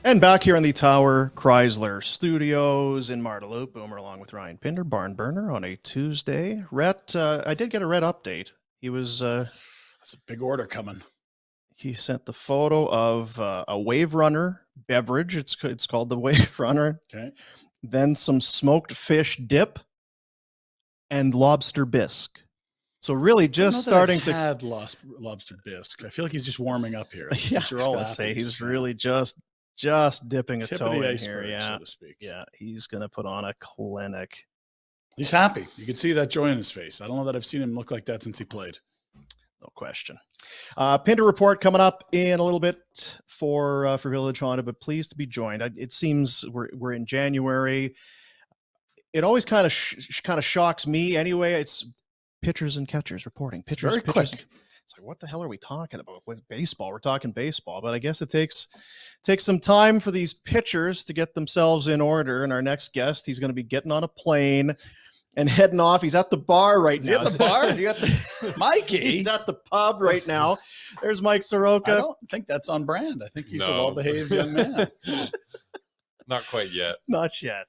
And back here in the Tower Chrysler Studios in Marteloup, Boomer along with Ryan Pinder, barn burner on a Tuesday. Rhett, I did get a Rhett update. He was That's a big order coming. he sent the photo of a Wave Runner beverage. It's called the Wave Runner. Okay. Then some smoked fish dip and lobster bisque. So really, just starting to had lobster bisque. I feel like he's just warming up here. Yeah, I was gonna say he's really just dipping a tip toe of the in iceberg, here, so to speak. Yeah, he's gonna put on a clinic. He's happy. You can see that joy in his face. I don't know that I've seen him look like that since he played. No question. Pinder report coming up in a little bit for Village Honda, but pleased to be joined. It seems we're in January. It always kind of shocks me anyway. It's pitchers and catchers reporting. Pitchers, it's very quick. It's like, what the hell are we talking about? With baseball, we're talking baseball, but I guess it takes some time for these pitchers to get themselves in order. And our next guest, he's going to be getting on a plane and heading off. He's at the bar right now. Is he at the bar? Mikey. He's at the pub right now. There's Mike Soroka. I don't think that's on brand. I think he's a well-behaved young man. Not quite yet. Not yet.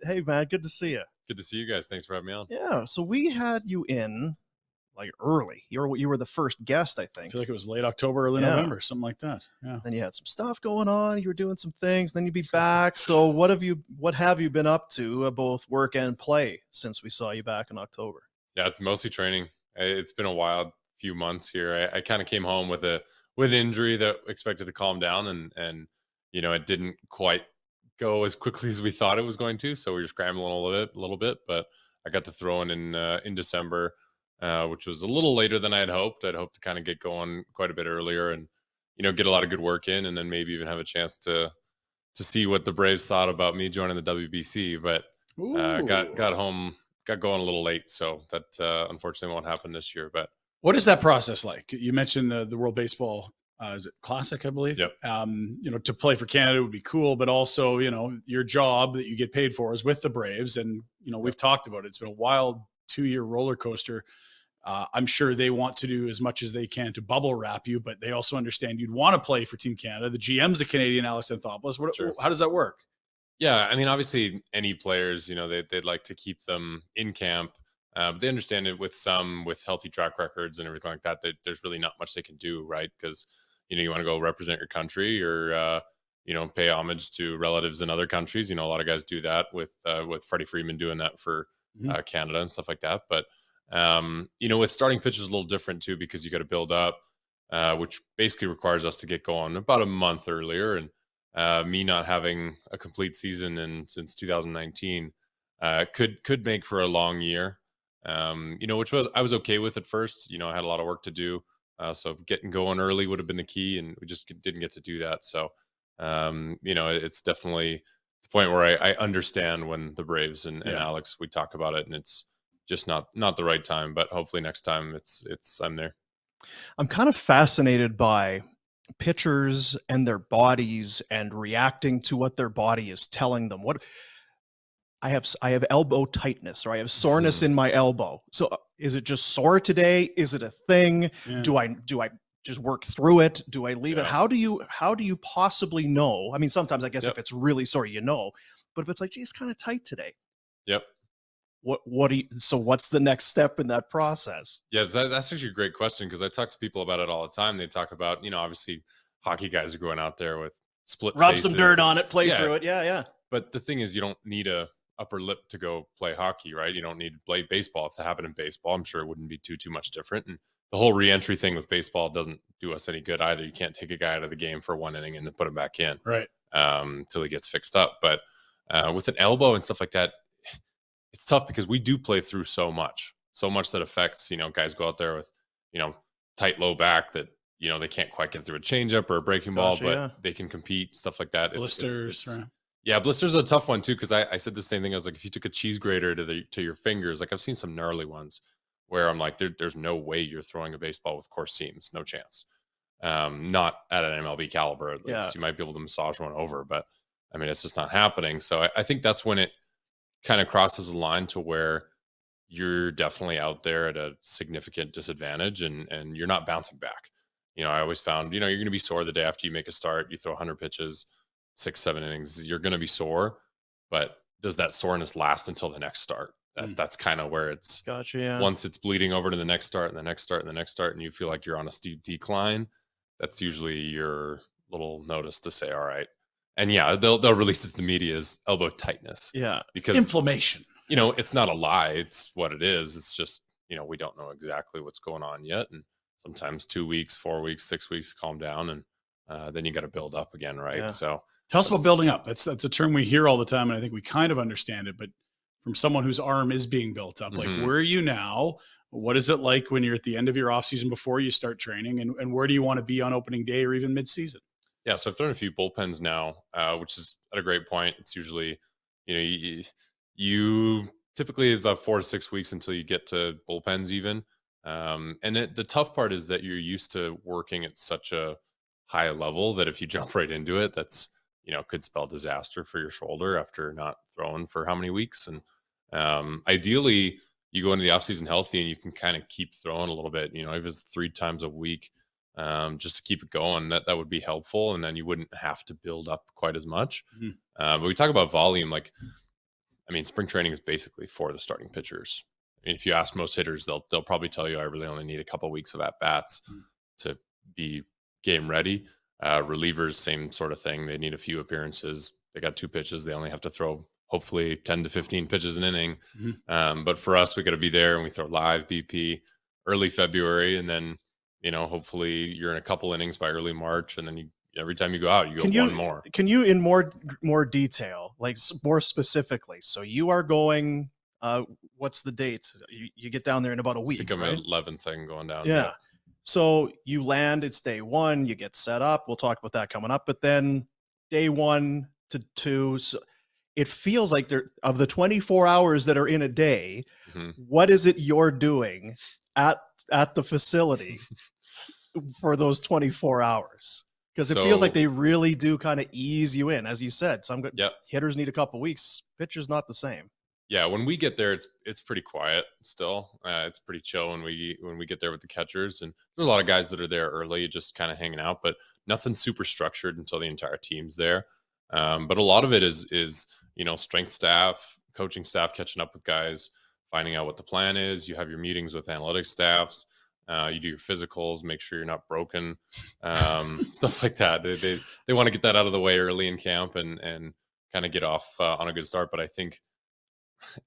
Hey, man, good to see you. Good to see you guys. Thanks for having me on. Yeah, so we had you in like early. You were the first guest, I think. I feel like it was late October, early November, something like that. Yeah. Then you had some stuff going on. You were doing some things. Then you'd be back. So what have you been up to, both work and play, since we saw you back in October? Yeah, mostly training. It's been a wild few months here. I kind of came home with an injury that expected to calm down, and it didn't quite go as quickly as we thought it was going to. So we were scrambling a little bit, but I got to throw in December, which was a little later than I had hoped. I'd hoped to kind of get going quite a bit earlier and, get a lot of good work in, and then maybe even have a chance to see what the Braves thought about me joining the WBC. But got home, got going a little late. So that unfortunately won't happen this year. But what is that process like? You mentioned the World Baseball is it Classic, I believe? Yep. To play for Canada would be cool, but also, your job that you get paid for is with the Braves. And, we've talked about it. It's been a wild 2-year roller coaster. I'm sure they want to do as much as they can to bubble wrap you, but they also understand you'd want to play for Team Canada. The GM's a Canadian, Alex Anthopoulos. Sure. How does that work? Yeah, I mean, obviously any players, they'd like to keep them in camp. They understand it with healthy track records and everything like that there's really not much they can do, right? Because you want to go represent your country or, pay homage to relatives in other countries. A lot of guys do that with Freddie Freeman doing that for Canada and stuff like that. But, with starting pitchers a little different too, because you got to build up, which basically requires us to get going about a month earlier. And me not having a complete season since 2019 could make for a long year, which I was okay with at first. I had a lot of work to do. So getting going early would have been the key, and we just didn't get to do that. So, it's definitely the point where I understand when the Braves and Alex, we talk about it, and it's just not the right time, but hopefully next time I'm there. I'm kind of fascinated by pitchers and their bodies and reacting to what their body is telling them. What I have elbow tightness, or I have soreness in my elbow. So is it just sore today? Is it a thing? Yeah. Do I just work through it? Do I leave it? How do you possibly know? I mean, sometimes I guess if it's really sore, but if it's like, gee, it's kind of tight today. Yep. So what's the next step in that process? Yeah, that's actually a great question, because I talk to people about it all the time. They talk about, obviously hockey guys are going out there with split rub faces some dirt on it, play through it. Yeah. But the thing is, you don't need a upper lip to go play hockey, right? You don't need to play baseball. If that happened in baseball, I'm sure it wouldn't be too much different. And the whole re-entry thing with baseball doesn't do us any good either. You can't take a guy out of the game for one inning and then put him back in, right? Till he gets fixed up. But with an elbow and stuff like that, it's tough because we do play through so much that affects, guys go out there with, tight low back that, they can't quite get through a changeup or a breaking ball, but they can compete, stuff like that. Blisters, right? Yeah, blisters are a tough one too, because I said the same thing. I was like, if you took a cheese grater to your fingers, like I've seen some gnarly ones where I'm like, there's no way you're throwing a baseball with coarse seams, no chance. Not at an MLB caliber, at least. Yeah. You might be able to massage one over, but I mean, it's just not happening. So I think that's when it kind of crosses the line to where you're definitely out there at a significant disadvantage, and you're not bouncing back. I always found, you're going to be sore the day after you make a start. You throw 100 pitches. 6-7 innings, you're going to be sore, but does that soreness last until the next start? That's kind of where it's Gotcha. Yeah. once it's bleeding over to the next start and the next start and the next start, and you feel like you're on a steep decline, that's usually your little notice to say, all right. And yeah, they'll release it to the media as elbow tightness. Yeah. Because inflammation. It's not a lie. It's what it is. It's just, we don't know exactly what's going on yet. And sometimes 2 weeks, 4 weeks, 6 weeks, calm down. And then you got to build up again. Right. Yeah. So tell us about building up. That's a term we hear all the time. And I think we kind of understand it, but from someone whose arm is being built up, like where are you now? What is it like when you're at the end of your off season before you start training, and where do you want to be on opening day or even mid season? Yeah. So I've thrown a few bullpens now, which is at a great point. It's usually, you typically about 4 to 6 weeks until you get to bullpens even. And the tough part is that you're used to working at such a high level that if you jump right into it, that's, could spell disaster for your shoulder after not throwing for how many weeks. And ideally, you go into the offseason healthy and you can kind of keep throwing a little bit, if it's 3 times a week, just to keep it going, that would be helpful. And then you wouldn't have to build up quite as much. But we talk about volume, spring training is basically for the starting pitchers. If you ask most hitters, they'll probably tell you I really only need a couple of weeks of at bats to be game ready. Relievers, same sort of thing. They need a few appearances. They got 2 pitches. They only have to throw hopefully 10 to 15 pitches an inning. But for us, we got to be there and we throw live BP early February. And then, hopefully you're in a couple innings by early March. And then every time you go out, you go one more. Can you in more detail, like more specifically? So you are going, what's the date? You get down there in about a week. I think I'm right? 11th thing going down. Yeah. So you land, it's day 1, you get set up. We'll talk about that coming up. But then day 1 to 2, so it feels like of the 24 hours that are in a day, what is it you're doing at the facility for those 24 hours? Because it feels like they really do kind of ease you in. As you said, some hitters need a couple weeks. Pitchers not the same. Yeah, when we get there, it's pretty quiet still. It's pretty chill when we get there with the catchers, and there's a lot of guys that are there early, just kind of hanging out, but nothing super structured until the entire team's there. But a lot of it is strength staff, coaching staff catching up with guys, finding out what the plan is. You have your meetings with analytics staffs. You do your physicals, make sure you're not broken, stuff like that. They want to get that out of the way early in camp and kind of get off on a good start. But I think,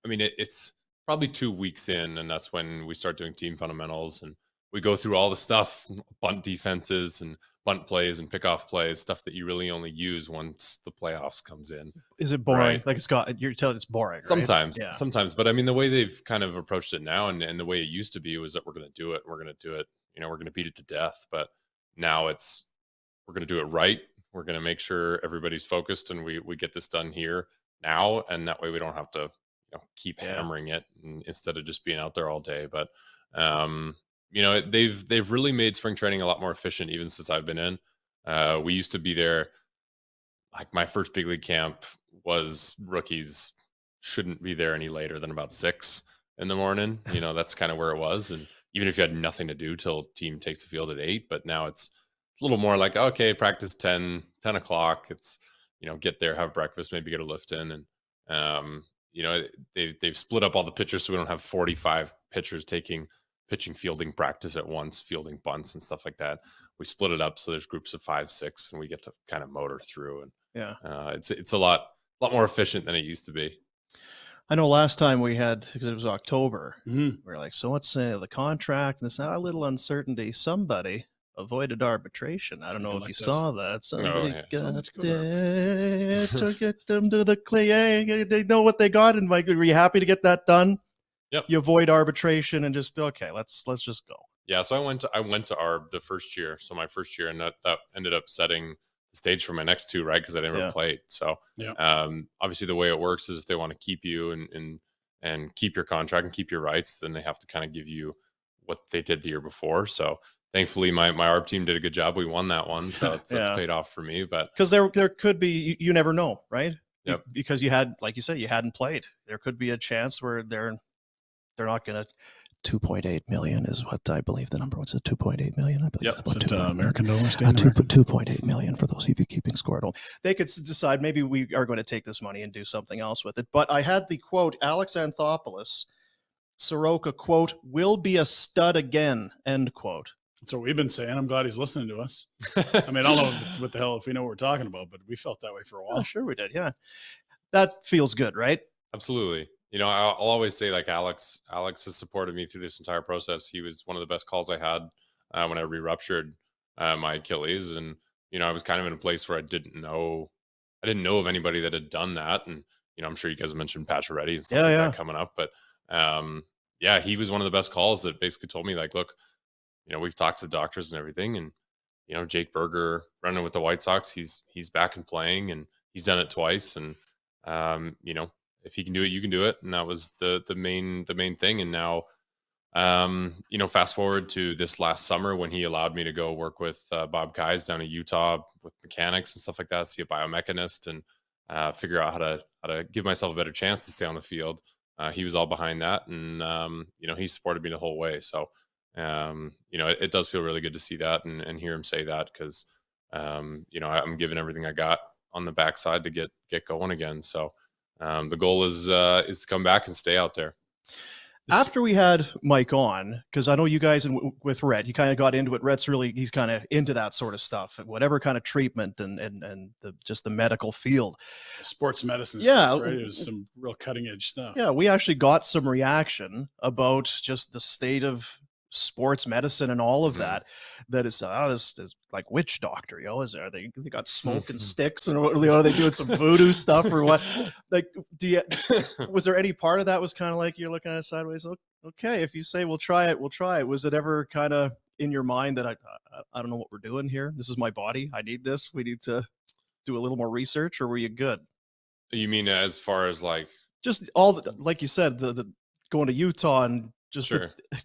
it's probably 2 weeks in, and that's when we start doing team fundamentals, and we go through all the stuff, bunt defenses and bunt plays and pickoff plays, stuff that you really only use once the playoffs comes in. Is it boring? Right? Like you're telling it's boring. Right? Sometimes. But the way they've kind of approached it now, and the way it used to be was that we're going to do it. We're going to do it. We're going to beat it to death. But now we're going to do it right. We're going to make sure everybody's focused and we get this done here now. And that way we don't have to, keep hammering it instead of just being out there all day. But, they've really made spring training a lot more efficient even since I've been in. We used to be there. Like my first big league camp was rookies shouldn't be there any later than about 6 in the morning. That's kind of where it was. And even if you had nothing to do till team takes the field at 8, but now it's a little more like, okay, practice 10 o'clock. It's, get there, have breakfast, maybe get a lift in. And, they've split up all the pitchers. So we don't have 45 pitchers taking pitching fielding practice at once, fielding bunts and stuff like that. We split it up. So there's groups of 5, 6, and we get to kind of motor through. And it's a lot more efficient than it used to be. I know last time we had, because it was October, we were like, so what's the contract? And there's a little uncertainty. Somebody avoided arbitration. I don't know if you saw that. Somebody got it to get them to the clay. They know what they got. And like, were you happy to get that done? Yep. You avoid arbitration and just, okay, let's just go. Yeah. So I went to ARB the first year. So my first year, and that ended up setting the stage for my next 2, right? Because I never played. So obviously the way it works is if they want to keep you and keep your contract and keep your rights, then they have to kind of give you what they did the year before. So thankfully my ARB team did a good job. We won that one. So that's paid off for me. But because there could be, you never know, right? Yep. Because you had, like you said, you hadn't played. There could be a chance where they're not going to 2.8 million is what I believe the number was. 2.8 million. I believe. Yep. It's about American dollars. 2.8 million for those of you keeping score. They could decide maybe we are going to take this money and do something else with it. But I had the quote, Alex Anthopoulos, Soroka, quote, will be a stud again, end quote. That's what we've been saying. I'm glad he's listening to us. I mean, I don't know what the hell if we know what we're talking about, but we felt that way for a while. Oh, sure we did. Yeah. That feels good, right? Absolutely. You know, I'll always say, like, Alex has supported me through this entire process. He was one of the best calls I had when I re-ruptured my Achilles. And, you know, I was kind of in a place where I didn't know of anybody that had done that. And, you know, I'm sure you guys have mentioned Pacioretty and stuff that coming up. But yeah, he was one of the best calls that basically told me, like, look, you know, we've talked to the doctors and everything. And, you know, Jake Berger running with the White Sox, he's back and playing, and he's done it twice. And, you know, if he can do it, you can do it. And that was the main thing. And now, you know, fast forward to this last summer when he allowed me to go work with Bob Keyes down in Utah with mechanics and stuff like that, see a biomechanist and figure out how to give myself a better chance to stay on the field. He was all behind that. And, you know, he supported me the whole way. So, you know, it does feel really good to see that and hear him say that, because, you know, I'm giving everything I got on the backside to get going again. So, the goal is to come back and stay out there. After we had Mike on, because I know you guys with Rhett, you kind of got into it. Rhett's he's kind of into that sort of stuff, whatever kind of treatment and just the medical field. Sports medicine stuff, right? It was some real cutting edge stuff. Yeah, we actually got some reaction about just the state of sports medicine and all of that. That is this is like witch doctor, you know? They got smoke and sticks, and are they doing some voodoo stuff or what? Like, was there any part of that was kind of like you're looking at it sideways? Okay, if you say we'll try it, we'll try it. Was it ever kind of in your mind that I don't know what we're doing here? This is my body. I need this. We need to do a little more research, or were you good? You mean as far as like just all the, like you said, the going to Utah and just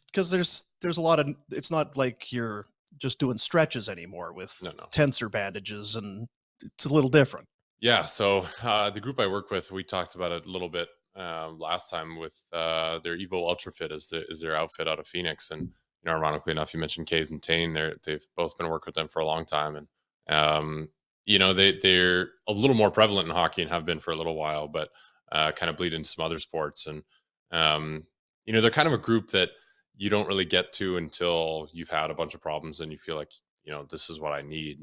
because there's a lot of, it's not like you're just doing stretches anymore with tensor bandages, and it's a little different. Yeah. So the group I work with, we talked about it a little bit last time with their Evo Ultra Fit is their outfit out of Phoenix. And, you know, ironically enough, you mentioned Kays and Tane. They've both been working with them for a long time. And, you know, they're a little more prevalent in hockey and have been for a little while, but kind of bleed into some other sports. And, you know, they're kind of a group that you don't really get to until you've had a bunch of problems and you feel like, you know, this is what I need.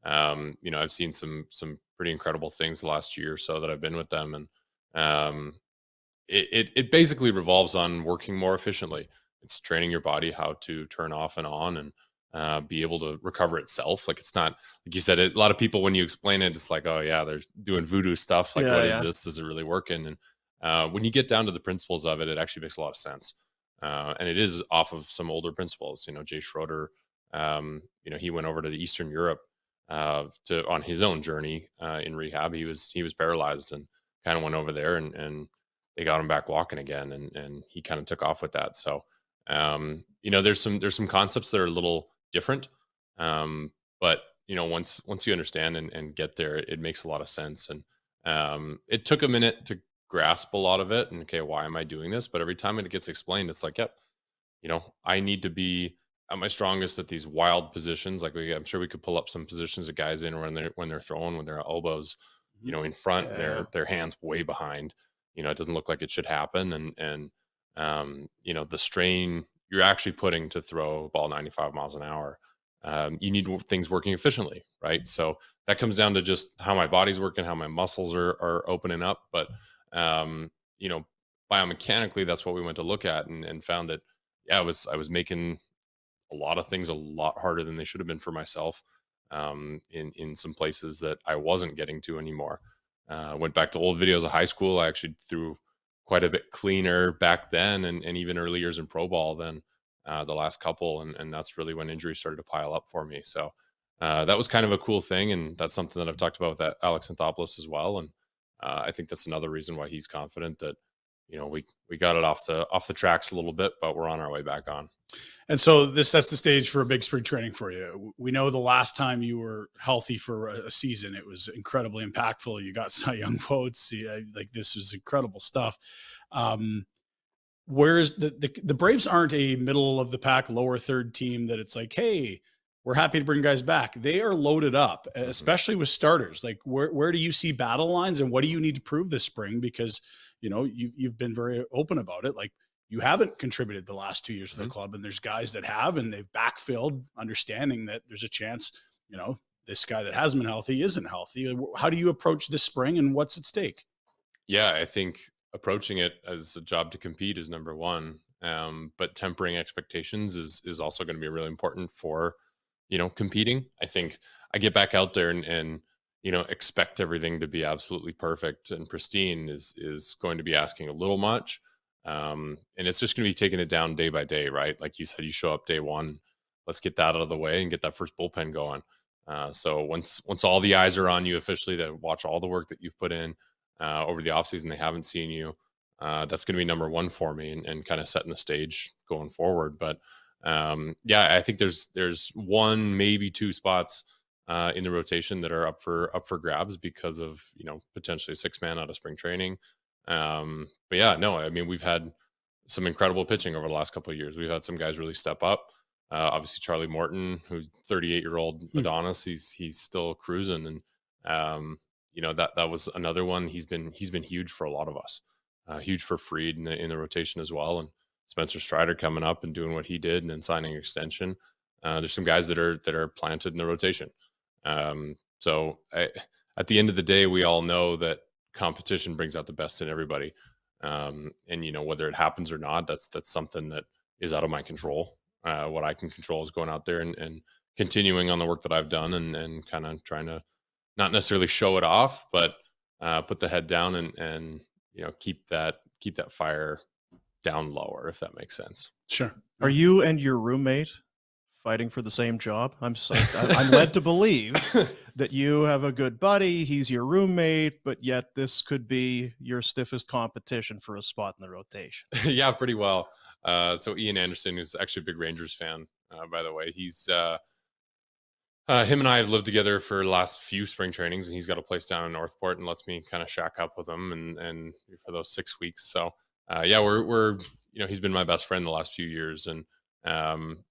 And, you know, I've seen some pretty incredible things the last year or so that I've been with them. And it basically revolves on working more efficiently. It's training your body how to turn off and on and be able to recover itself. Like, it's not, like you said, a lot of people, when you explain it, it's like, oh yeah, they're doing voodoo stuff. Like, what is this? Is it really working? And when you get down to the principles of it, it actually makes a lot of sense. And it is off of some older principles. You know, Jay Schroeder, you know, he went over to Eastern Europe on his own journey in rehab. He was paralyzed and kind of went over there and they got him back walking again. And he kind of took off with that. So, you know, there's some concepts that are a little different. But, you know, once you understand and get there, it makes a lot of sense. And it took a minute to grasp a lot of it. And okay, why am I doing this? But every time it gets explained, it's like, yep, you know, I need to be at my strongest at these wild positions. Like, I'm sure we could pull up some positions of guys in when they're throwing with their elbows, you know, in front, their hands way behind. You know, it doesn't look like it should happen. And you know, the strain you're actually putting to throw a ball 95 miles an hour. You need things working efficiently, right? So that comes down to just how my body's working, how my muscles are opening up. But you know, biomechanically, that's what we went to look at and found that, yeah, I was making a lot of things a lot harder than they should have been for myself in some places that I wasn't getting to anymore. Went back to old videos of high school. I actually threw quite a bit cleaner back then and even early years in pro ball than the last couple. And that's really when injuries started to pile up for me. So that was kind of a cool thing. And that's something that I've talked about with Alex Anthopoulos as well. And I think that's another reason why he's confident that, you know, we got it off the tracks a little bit, but we're on our way back on. And so this sets the stage for a big spring training for you. We know the last time you were healthy for a season, it was incredibly impactful. You got Cy Young votes. Like, this was incredible stuff. Whereas the Braves aren't a middle of the pack, lower third team that it's like, hey, we're happy to bring guys back. They are loaded up, especially with starters. Like, where do you see battle lines, and what do you need to prove this spring? Because you've been very open about it. Like, you haven't contributed the last 2 years for the club, and there's guys that have, and they've backfilled, understanding that there's a chance, this guy that hasn't been healthy isn't healthy. How do you approach this spring, and what's at stake? Yeah, I think approaching it as a job to compete is number one. But tempering expectations is also going to be really important for, competing. I think I get back out there and expect everything to be absolutely perfect and pristine is going to be asking a little much. And it's just going to be taking it down day by day, right? Like you said, you show up day one, let's get that out of the way and get that first bullpen going. So once all the eyes are on you officially, that watch all the work that you've put in over the offseason, they haven't seen you. That's going to be number one for me, and kind of setting the stage going forward. But I think there's one, maybe two spots in the rotation that are up for grabs because of potentially a 6-man out of spring training. But yeah, no, I mean, we've had some incredible pitching over the last couple of years. We've had some guys really step up. Obviously, Charlie Morton, who's 38-year-old Adonis, he's still cruising, and that was another one. He's been huge for a lot of us, huge for Fried in the rotation as well, and Spencer Strider coming up and doing what he did and then signing an extension. There's some guys that are planted in the rotation. So at the end of the day, we all know that competition brings out the best in everybody. And whether it happens or not, that's something that is out of my control. What I can control is going out there and continuing on the work that I've done and kind of trying to not necessarily show it off, but put the head down and keep that fire down lower, if that makes sense. Sure. Are you and your roommate fighting for the same job? I'm led to believe that you have a good buddy. He's your roommate, but yet this could be your stiffest competition for a spot in the rotation. Yeah, pretty well. So Ian Anderson, who's actually a big Rangers fan, by the way, he's him and I have lived together for the last few spring trainings, and he's got a place down in Northport and lets me kind of shack up with him and for those 6 weeks. So we're he's been my best friend the last few years, and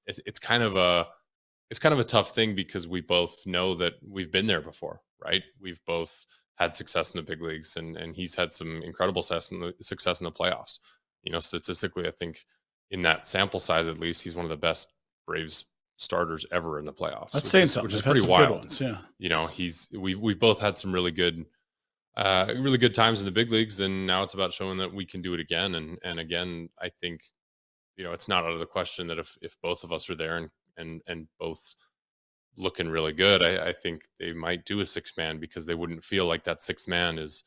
it's kind of a tough thing because we both know that we've been there before, right? We've both had success in the big leagues, and he's had some incredible success in the playoffs. Statistically, I think in that sample size, at least, he's one of the best Braves starters ever in the playoffs. That's saying something. Which is pretty wild. Good ones, yeah. We've both had some really good times in the big leagues, and now it's about showing that we can do it again. And again, I think it's not out of the question that if both of us are there and both looking really good, I think they might do a 6-man because they wouldn't feel like that 6th man is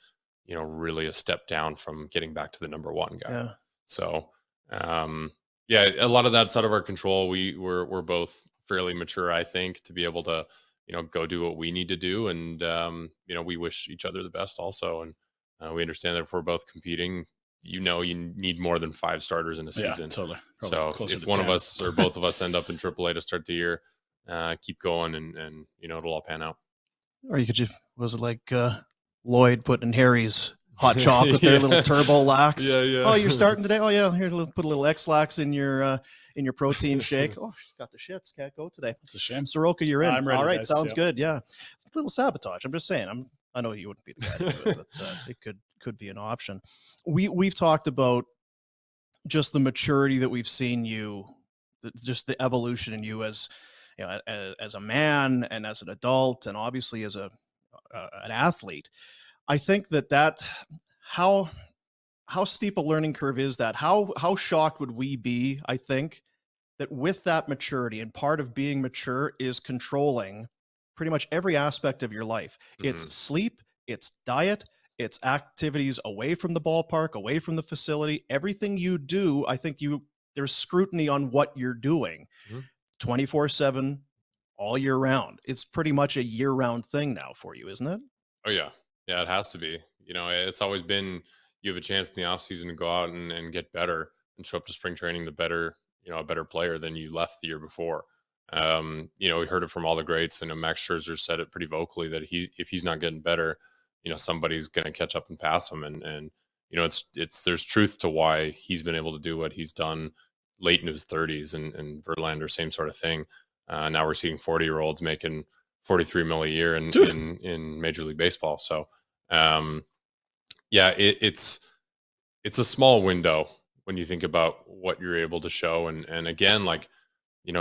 really a step down from getting back to the number one guy. Yeah. So a lot of that's out of our control. We're both fairly mature, I think, to be able to go do what we need to do, and we wish each other the best also, and we understand that if we're both competing, you need more than 5 starters in a season. Totally. So if one 10. of us or both of us end up in AAA to start the year, keep going, and it'll all pan out. Or you could was it like Lloyd putting in Harry's hot chocolate, their little turbo lax. Yeah. Oh, you're starting today? Oh yeah, here, put a little X-Lax in your protein shake. Oh, she's got the shits. Can't go today. It's a shame. Soroka, you're in. I'm ready, all right, guys. sounds good. Yeah, it's a little sabotage. I'm just saying. I know you wouldn't be the guy to do it, but it could be an option. We've talked about just the maturity that we've seen you, just the evolution in you as as a man and as an adult, and obviously as an athlete. I think that how steep a learning curve is that? How shocked would we be, I think, that with that maturity, and part of being mature is controlling pretty much every aspect of your life. Mm-hmm. It's sleep, it's diet, it's activities away from the ballpark, away from the facility. Everything you do, I think there's scrutiny on what you're doing 24/7 all year round. It's pretty much a year-round thing now for you, isn't it? Oh yeah. Yeah, it has to be. It's always been, you have a chance in the off season to go out and get better and show up to spring training a better player than you left the year before. We heard it from all the greats, and Max Scherzer said it pretty vocally that if he's not getting better, somebody's going to catch up and pass him. And there's truth to why he's been able to do what he's done late in his 30s, and Verlander, same sort of thing. Now we're seeing 40-year-olds making 43 mil a year in Major League Baseball. So, it's a small window when you think about what you're able to show. And again, like,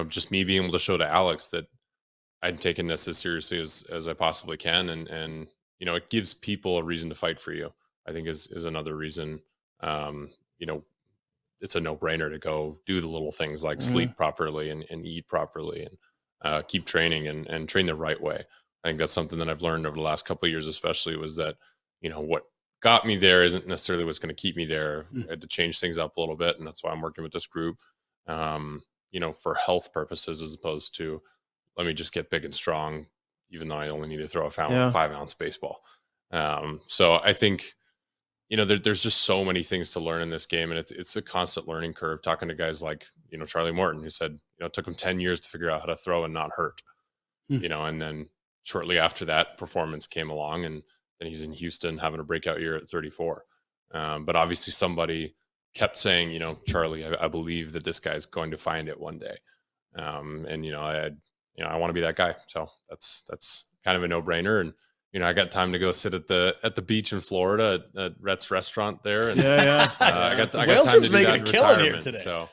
just me being able to show to Alex that I'm taking this as seriously as I possibly can. And it gives people a reason to fight for you, I think is another reason. It's a no-brainer to go do the little things like sleep properly and eat properly and keep training and train the right way. I think that's something that I've learned over the last couple of years, especially, was that, what got me there isn't necessarily what's going to keep me there. I had to change things up a little bit. And that's why I'm working with this group, for health purposes, as opposed to, let me just get big and strong, even though I only need to throw a 5-ounce baseball. So I think, there's just so many things to learn in this game, and it's a constant learning curve. Talking to guys like, Charlie Morton, who said, it took him 10 years to figure out how to throw and not hurt, and then shortly after that, performance came along, and then he's in Houston having a breakout year at 34. But obviously somebody kept saying, Charlie, I believe that this guy's going to find it one day. I want to be that guy. So that's kind of a no-brainer. And, I got time to go sit at the beach in Florida at Rhett's restaurant there. And I got time to do that in retirement. Today. So,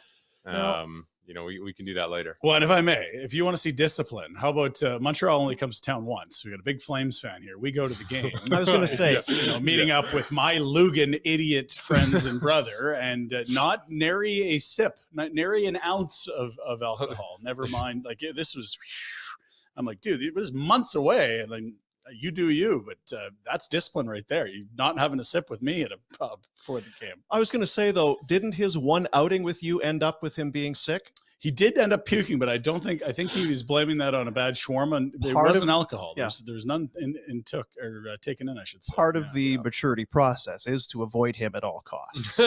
we can do that later. Well, and if I may, if you want to see discipline, how about Montreal only comes to town once? We got a big Flames fan here. We go to the game. I was going to say, meeting up with my Lugan idiot friends and brother, and not nary a sip, not nary an ounce of alcohol. Never mind. Like, this was, I'm like, dude, it was months away, and then you do you, but that's discipline right there. You not having a sip with me at a pub before the game. I was going to say, though, didn't his one outing with you end up with him being sick? He did end up puking, but I think he was blaming that on a bad shawarma. There wasn't alcohol. Yeah. There's none taken in, I should say. Part of the maturity process is to avoid him at all costs.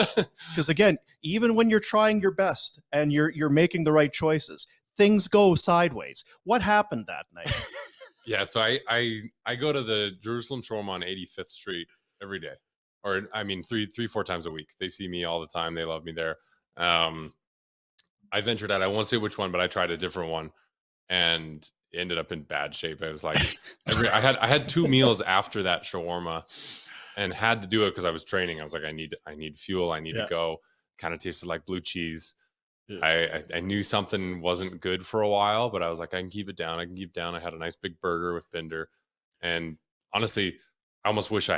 Because again, even when you're trying your best and you're making the right choices, things go sideways. What happened that night? Yeah, so I go to the Jerusalem Shawarma on 85th Street every day, or I mean 4 times a week. They see me all the time. They love me there. I ventured out. I won't say which one, but I tried a different one, and ended up in bad shape. I was like, I had 2 meals after that shawarma, and had to do it because I was training. I was like, I need fuel. I need to go. Kind of tasted like blue cheese. Yeah. I knew something wasn't good for a while, but I was like, I can keep it down. I had a nice big burger with Pinder. And honestly, I almost wish I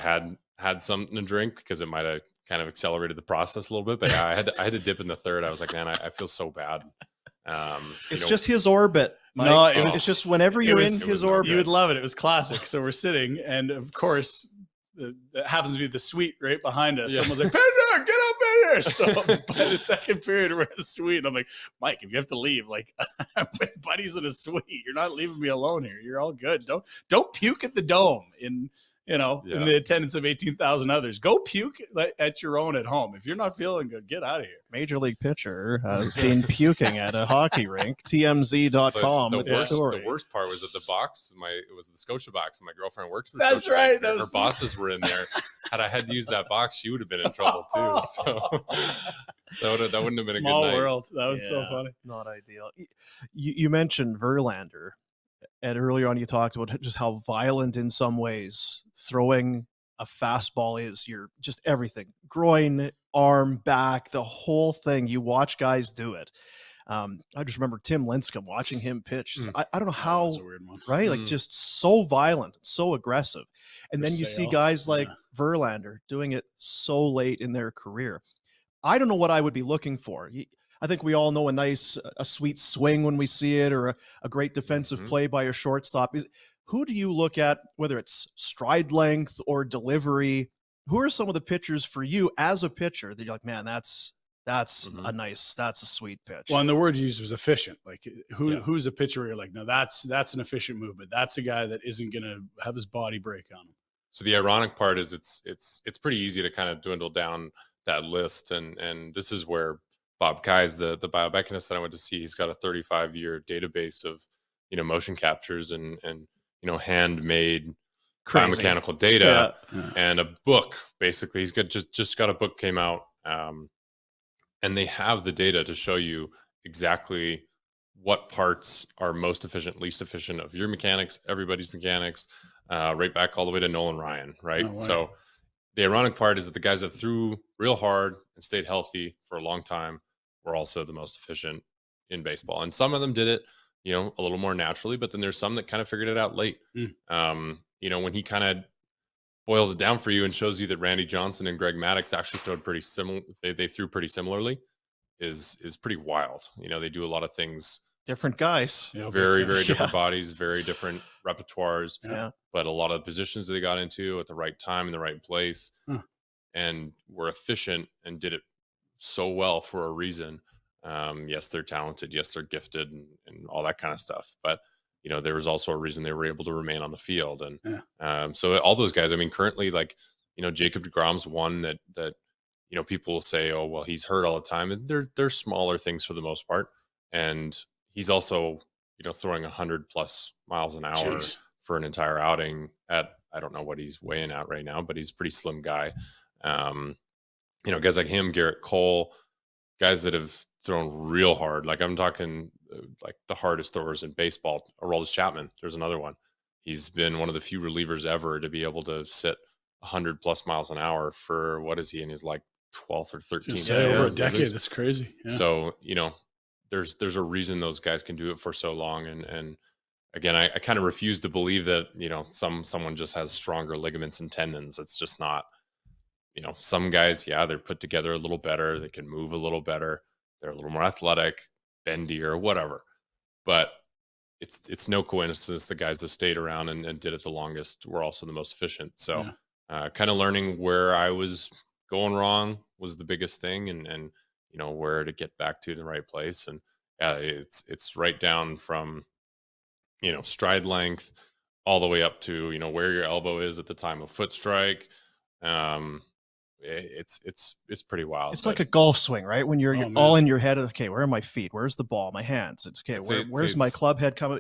had something to drink, because it might have kind of accelerated the process a little bit. But yeah, I had to dip in the third. I was like, man, I feel so bad. It's just his orbit, Mike. No, it's just whenever you're in his orbit. You would love it. It was classic. So we're sitting, and of course, that happens to be the suite right behind us. Yeah. Someone's like, Pinder, get up in here. So by the second period, we're in the suite. And I'm like, Mike, if you have to leave, like, I'm with buddies in a suite. You're not leaving me alone here. You're all good. Don't puke at the Dome in the attendance of 18,000 others. Go puke at your own at home. If you're not feeling good, get out of here. Major league pitcher seen puking at a hockey rink. TMZ.com with the story. The worst part was at the box. It was the Scotia box. My girlfriend worked for That's Scotia right. Her bosses were in there. Had I had to use that box, she would have been in trouble too. So that wouldn't have been Small a good night. World. That was so funny. Not ideal. You mentioned Verlander. And earlier on, you talked about just how violent in some ways throwing a fastball is. You're just everything. Groin, arm, back, the whole thing. You watch guys do it. I just remember Tim Lincecum watching him pitch. I don't know how, that's a weird one. Right? Like just so violent, so aggressive. And then you see guys like Verlander doing it so late in their career. I don't know what I would be looking for. I think we all know a sweet swing when we see it, or a great defensive play by a shortstop. Who do you look at, whether it's stride length or delivery? Who are some of the pitchers for you as a pitcher that you're like, man, that's a sweet pitch? Well, and the word you used was efficient. Like who's a pitcher where you're like, no, that's an efficient movement. That's a guy that isn't going to have his body break on him. So the ironic part is it's pretty easy to kind of dwindle down that list. And this is where Bob Kai's the biomechanist that I went to see. He's got a 35-year database of, motion captures and handmade Crazy. biomechanical data Yeah. and a book. Basically, he's got just got a book came out, and they have the data to show you exactly what parts are most efficient, least efficient of your mechanics, everybody's mechanics, right back all the way to Nolan Ryan, right? No way. So the ironic part is that the guys that threw real hard and stayed healthy for a long time were also the most efficient in baseball. And some of them did it, a little more naturally, but then there's some that kind of figured it out late. When he kind of boils it down for you and shows you that Randy Johnson and Greg Maddux actually threw pretty similar, they threw pretty similarly, is pretty wild. They do a lot of things, Different guys. Yeah, very, but, very different bodies, very different repertoires, Yeah. but a lot of the positions that they got into at the right time in the right place, and were efficient and did it so well for a reason. Yes, they're talented. Yes, they're gifted and all that kind of stuff. But there was also a reason they were able to remain on the field. And so all those guys, I mean, currently, like, Jacob deGrom's one that people will say, oh, well, he's hurt all the time. And they're smaller things for the most part. And he's also, throwing 100+ miles an hour Jeez. for an entire outing at, I don't know what he's weighing out right now, but he's a pretty slim guy. Guys like him, Garrett Cole, guys that have thrown real hard. Like I'm talking like the hardest throwers in baseball. Aroldis Chapman, there's another one. He's been one of the few relievers ever to be able to sit 100+ miles an hour for, what is he in his like 12th or 13th year? Over a decade. That's crazy. Yeah. So, there's a reason those guys can do it for so long. And again, I kind of refuse to believe that, someone just has stronger ligaments and tendons. It's just not. Some guys, they're put together a little better. They can move a little better. They're a little more athletic, bendier, whatever. But it's no coincidence the guys that stayed around and did it the longest were also the most efficient. So kind of learning where I was going wrong was the biggest thing, and where to get back to the right place. And it's right down from stride length all the way up to where your elbow is at the time of foot strike. It's pretty wild. It's like a golf swing, right? When you're man. all in your head. Okay, where are my feet? Where's the ball? My hands. It's okay. Where's my club head coming?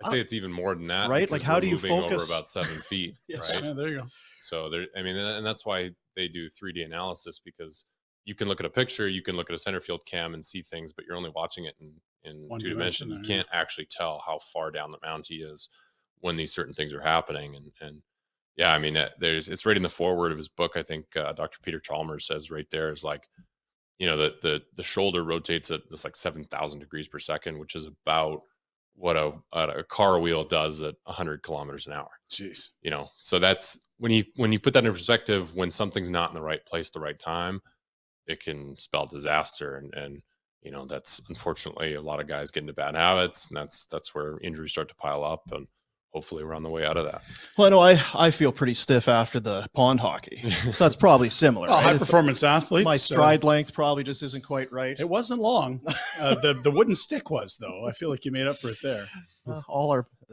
I'd say it's even more than that, right? Like, how do you moving focus over about 7 feet? Yes. Right. Yeah, there you go. So and that's why they do 3D analysis, because you can look at a picture, you can look at a center field cam and see things, but you're only watching it in two dimension. You can't actually tell how far down the mound he is when these certain things are happening. And yeah, I mean, it's right in the foreword of his book. I think Dr. Peter Chalmers says right there is like, the shoulder rotates at this like 7,000 degrees per second, which is about what a car wheel does at 100 kilometers an hour. Jeez. So that's when you put that in perspective, when something's not in the right place, the right time, it can spell disaster. And that's unfortunately a lot of guys get into bad habits, and that's where injuries start to pile up. And hopefully we're on the way out of that. Well, I know I feel pretty stiff after the pond hockey. So that's probably similar. Well, right? high performance athletes. My stride length probably just isn't quite right. It wasn't long. The wooden stick was, though. I feel like you made up for it there.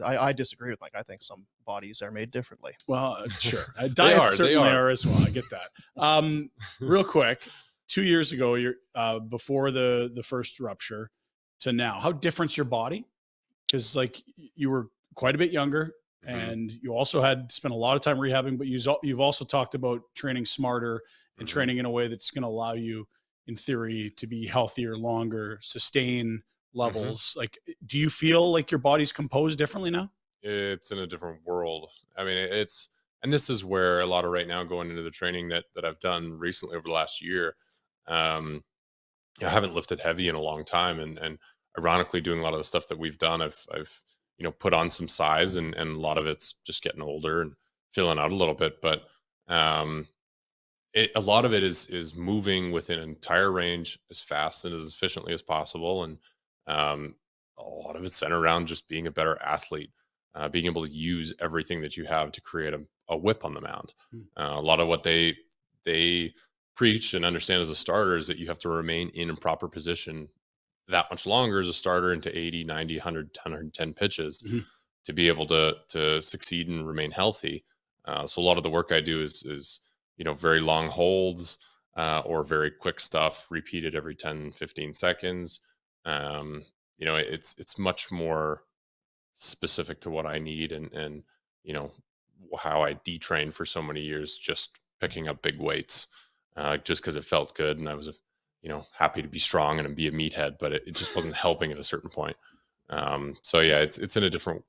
I disagree with Mike. I think some bodies are made differently. Well, sure. Diets certainly are as well. I get that. Real quick, 2 years ago, you're before the first rupture to now, how different's your body? Because like you were quite a bit younger, and you also had spent a lot of time rehabbing, but you've also talked about training smarter and training in a way that's going to allow you, in theory, to be healthier, longer, sustain levels. Like, do you feel like your body's composed differently now? It's in a different world. I mean, and this is where a lot of right now going into the training that I've done recently over the last year, I haven't lifted heavy in a long time. And ironically, doing a lot of the stuff that we've done, I've put on some size, and a lot of it's just getting older and filling out a little bit. But a lot of it is moving within an entire range as fast and as efficiently as possible. And a lot of it's centered around just being a better athlete, being able to use everything that you have to create a whip on the mound. A lot of what they preach and understand as a starter is that you have to remain in a proper position that much longer as a starter into 80, 90, 100, 110 pitches to be able to succeed and remain healthy. So a lot of the work I do is very long holds or very quick stuff repeated every 10, 15 seconds. It's much more specific to what I need and how I detrained for so many years, just picking up big weights, just because it felt good. And I was, happy to be strong and be a meathead, but it just wasn't helping at a certain point. So yeah, it's in a different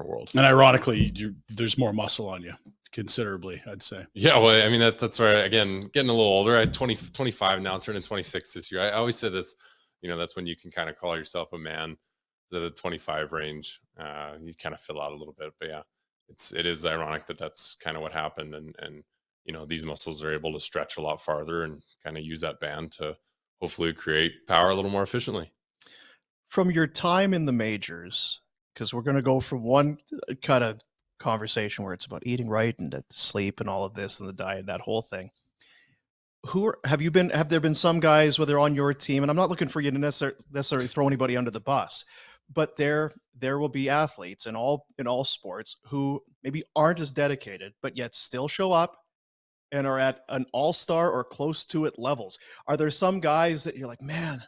world. And ironically, there's more muscle on you considerably, I'd say. Yeah. Well, I mean, that's where, again, getting a little older. I'm 25 now, turning 26 this year. I always said this, that's when you can kind of call yourself a man, the 25 range. You kind of fill out a little bit, but yeah, it is ironic that that's kind of what happened. And, these muscles are able to stretch a lot farther and kind of use that band to hopefully create power a little more efficiently. From your time in the majors, because we're going to go from one kind of conversation where it's about eating right and sleep and all of this and the diet, that whole thing. Have there been some guys, whether on your team, and I'm not looking for you to necessarily throw anybody under the bus, but there will be athletes in all sports who maybe aren't as dedicated, but yet still show up and are at an all-star or close to it levels. Are there some guys that you're like, man,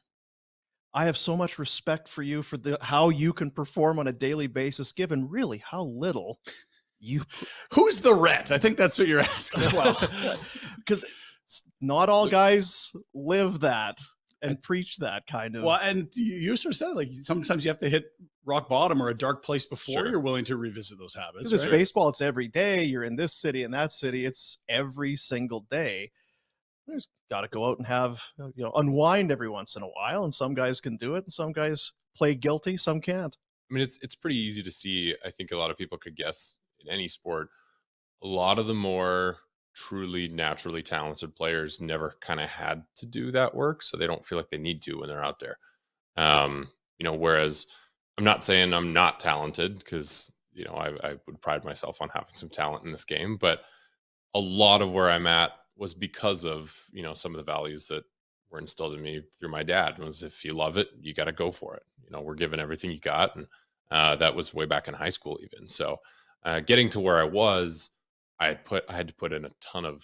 I have so much respect for you for how you can perform on a daily basis, given really how little you. Who's the Rhett? I think that's what you're asking. Well, because not all guys live that and preach that kind of. Well, and you sort of said, like, sometimes you have to hit rock bottom or a dark place before Sure. you're willing to revisit those habits. Because it's baseball, it's every day. You're in this city and that city. It's every single day. There's got to go out and have, unwind every once in a while. And some guys can do it and some guys play guilty. Some can't. I mean, it's pretty easy to see. I think a lot of people could guess in any sport, a lot of the more truly naturally talented players never kind of had to do that work. So they don't feel like they need to when they're out there. Whereas I'm not saying I'm not talented because, I would pride myself on having some talent in this game, but a lot of where I'm at was because of, some of the values that were instilled in me through my dad. Was if you love it, you got to go for it. We're giving everything you got. And that was way back in high school even. So getting to where I was, I had to put in a ton of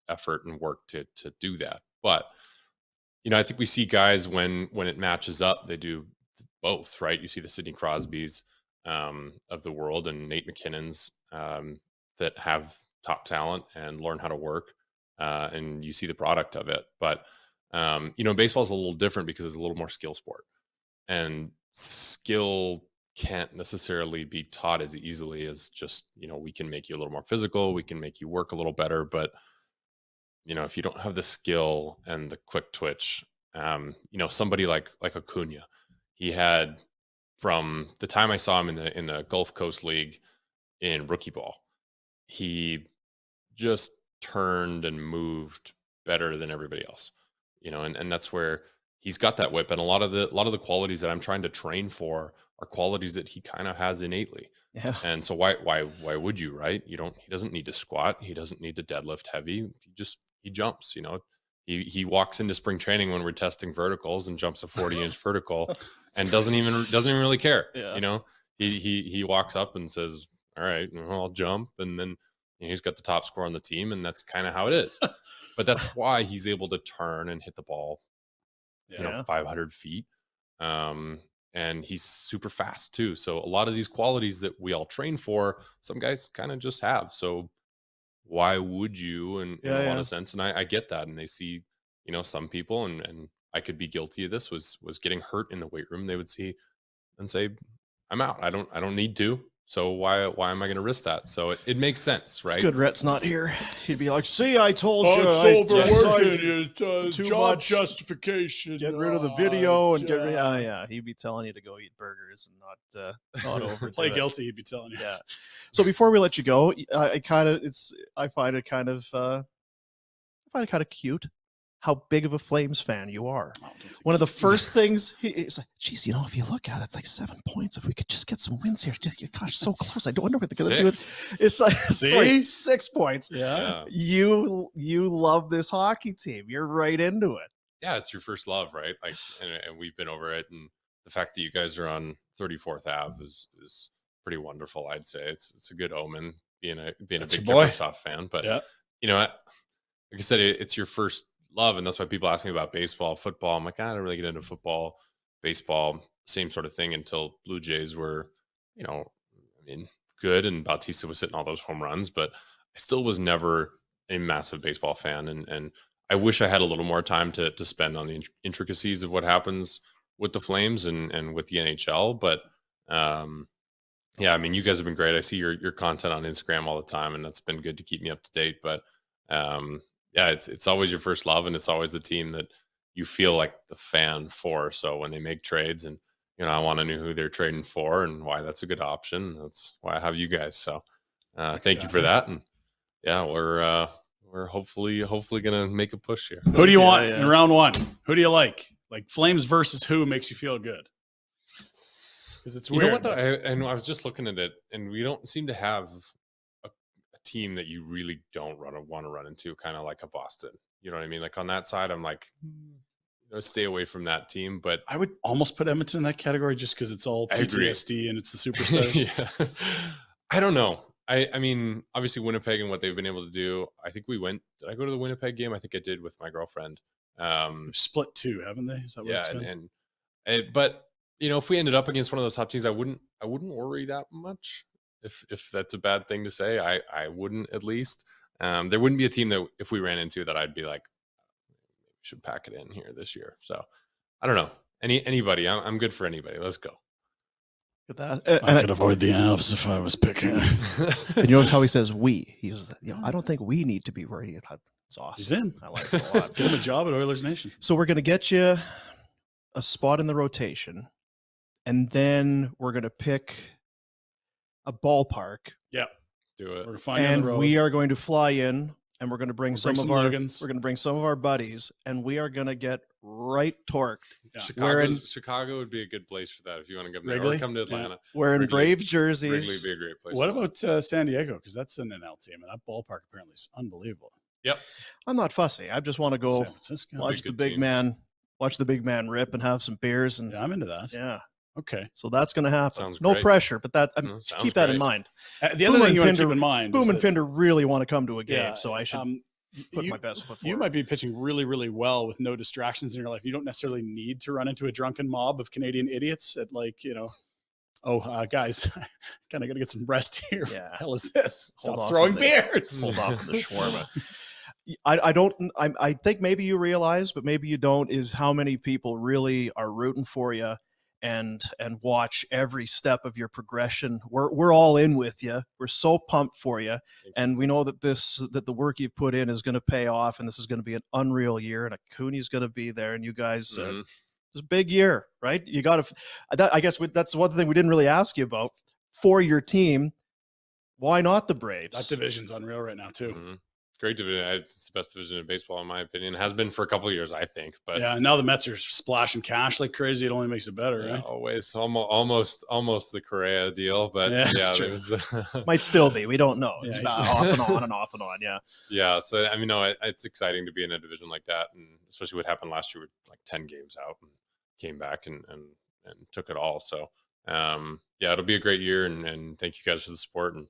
effort and work to do that. But, I think we see guys when it matches up, they do both, right? You see the Sidney Crosbys of the world and Nate McKinnons that have top talent and learn how to work. And you see the product of it. But, baseball is a little different because it's a little more skill sport, and skill can't necessarily be taught as easily as just, we can make you a little more physical. We can make you work a little better. But, if you don't have the skill and the quick twitch, somebody like Acuna, he had, from the time I saw him in the Gulf Coast League in rookie ball, he just turned and moved better than everybody else, and that's where he's got that whip. And a lot of the qualities that I'm trying to train for are qualities that he kind of has innately. Yeah. And so why would you, right? He doesn't need to squat. He doesn't need to deadlift heavy. He jumps, he walks into spring training when we're testing verticals and jumps a 40-inch vertical and doesn't even really care. Yeah. He walks up and says, all right, I'll jump. And then he's got the top score on the team, and that's kind of how it is. But that's why he's able to turn and hit the ball, 500 feet. And he's super fast too. So a lot of these qualities that we all train for, some guys kind of just have. So why would you, in a lot of sense? And I get that. And they see, some people, and I could be guilty of this, was getting hurt in the weight room. They would see and say, I'm out. I don't need to. So why am I going to risk that? So it makes sense, right? It's good Rhett's not here. He'd be like, see, I told you. It's overworking. Too Job much justification. Get rid of the video and get rid. Yeah, he'd be telling you to go eat burgers and not over. Play guilty. He'd be telling you. Yeah. So before we let you go, I find it kind of cute how big of a Flames fan you are. Oh, one of the first things he's like, geez, if you look at it, it's like 7 points. If we could just get some wins here, gosh, so close. I don't wonder what they're going to do. It's like, sorry, 6 points. Yeah. You love this hockey team. You're right into it. Yeah, it's your first love, right? Like, and we've been over it, and the fact that you guys are on 34th Ave is pretty wonderful. I'd say it's a good omen being a big Microsoft fan. But like I said, it's your first love, and that's why people ask me about baseball, football. I'm like, I don't really get into football, baseball, same sort of thing until Blue Jays were, good, and Bautista was hitting all those home runs, but I still was never a massive baseball fan. And I wish I had a little more time to spend on the intricacies of what happens with the Flames and with the NHL. But yeah, I mean, you guys have been great. I see your content on Instagram all the time, and that's been good to keep me up to date. But yeah, it's always your first love, and it's always the team that you feel like the fan for. So when they make trades, and I want to know who they're trading for and why that's a good option. That's why I have you guys. So thank you for that. And yeah, we're hopefully gonna make a push here. Who do you want in round one? Who do you like? Like Flames versus who makes you feel good? Because it's weird. You know what though? I was just looking at it, and we don't seem to have a team that you really don't want to run into, kind of like a Boston. You know what I mean? Like on that side, I'm like, stay away from that team. But I would almost put Edmonton in that category just because it's all PTSD and it's the superstars. Yeah. I don't know. I mean, obviously Winnipeg and what they've been able to do. I think did I go to the Winnipeg game? I think I did with my girlfriend. They've split two, haven't they? Is that what it's been? But if we ended up against one of those top teams, I wouldn't worry that much. If that's a bad thing to say, I wouldn't, at least. There wouldn't be a team that if we ran into that I'd be like, we should pack it in here this year. So I don't know. Anybody. I'm good for anybody. Let's go. At that. I could avoid the Avs if I was picking. And you notice how he says we. He's I don't think we need to be worried. It's awesome. He's in. I like it a lot. Get him a job at Oilers Nation. So we're gonna get you a spot in the rotation, and then we're gonna pick a ballpark. Yeah. Do it. We're gonna find And the road. we are going to fly in, and we're going to bring We're going to bring some of our buddies, and we are going to get right torqued. Yeah. Chicago would be a good place for that if you want to come there. Wrigley? Or come to Atlanta. Wearing Wrigley- Braves Wrigley jerseys. would be a great place. What about San Diego? Because that's an NL team, and that ballpark apparently is unbelievable. Yep. I'm not fussy. I just want to go San Francisco. watch Be a the good big team. man, rip and have some beers, and Yeah, I'm into that. yeah. Okay. So that's going to happen. Sounds No great. pressure, but that No, sounds keep that in great. mind. The other Boom thing and you want to Pinder- keep in mind Boom is and that- Pinder really want to come to a game, Yeah, so I should put my best foot forward. You might be pitching really, really well with no distractions in your life. You don't necessarily need to run into a drunken mob of Canadian idiots at guys, kind of got to get some rest here. Yeah. What the hell is this? Hold Stop off throwing with it. beers. Hold off on the shawarma. I think maybe you realize, but maybe you don't, is how many people really are rooting for you and watch every step of your progression. We're all in with you. We're so pumped for you, and we know that the work you've put in is going to pay off, and this is going to be an unreal year, and Acuni's going to be there, and you guys. It's a big year, right? You got to. I guess that's one thing we didn't really ask you about for your team. Why not the Braves? That division's unreal right now too. Mm-hmm. Great division. It's the best division in baseball, in my opinion. It has been for a couple of years, I think. But yeah, now the Mets are splashing cash like crazy. It only makes it better, yeah, right? always almost the Correa deal. But Yeah, yeah, it was Might still be. We don't know. It's Yeah, off and on and off and on. Yeah. yeah. So I mean, no, it's exciting to be in a division like that, and especially what happened last year with like 10 games out and came back and took it all. So yeah, it'll be a great year, and thank you guys for the support, and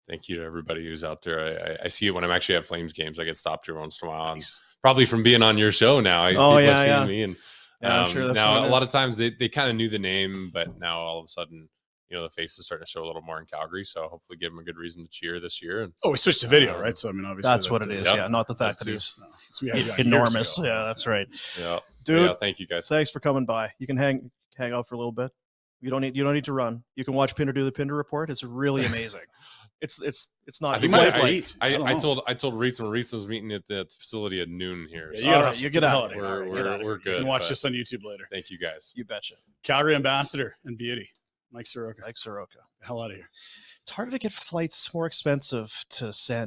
thank you to everybody who's out there. I see it when I'm actually at Flames games. I get stopped here once in a while. Nice. Probably from being on your show now. Oh, People yeah, have seen yeah. me, and Yeah, I'm sure that's now what it a lot is. of times they kind of knew the name, but now all of a sudden, the face is starting to show a little more in Calgary. So hopefully give them a good reason to cheer this year. And Oh, we switched to video, right? So I mean, obviously That's what it is. Yep. Yeah. Not the fact That that too. he's So we had years enormous. ago. Yeah, that's right. yeah, Dude, yeah, thank you guys. thanks for coming by. You can hang out for a little bit. You don't need to run. You can watch Pinder do the Pinder report. It's really amazing. It's not. I think might have to I eat. I don't know. I told Reese when Reese was meeting at the facility at noon here. Yeah, So you gotta All right, hustle. you get the out hell of of here. here. All right, get out of we're here. good. You can watch but this on YouTube later. Thank you guys. You betcha. Calgary ambassador and beauty, Mike Soroka. Like Soroka. The hell out of here. It's harder to get flights more expensive to San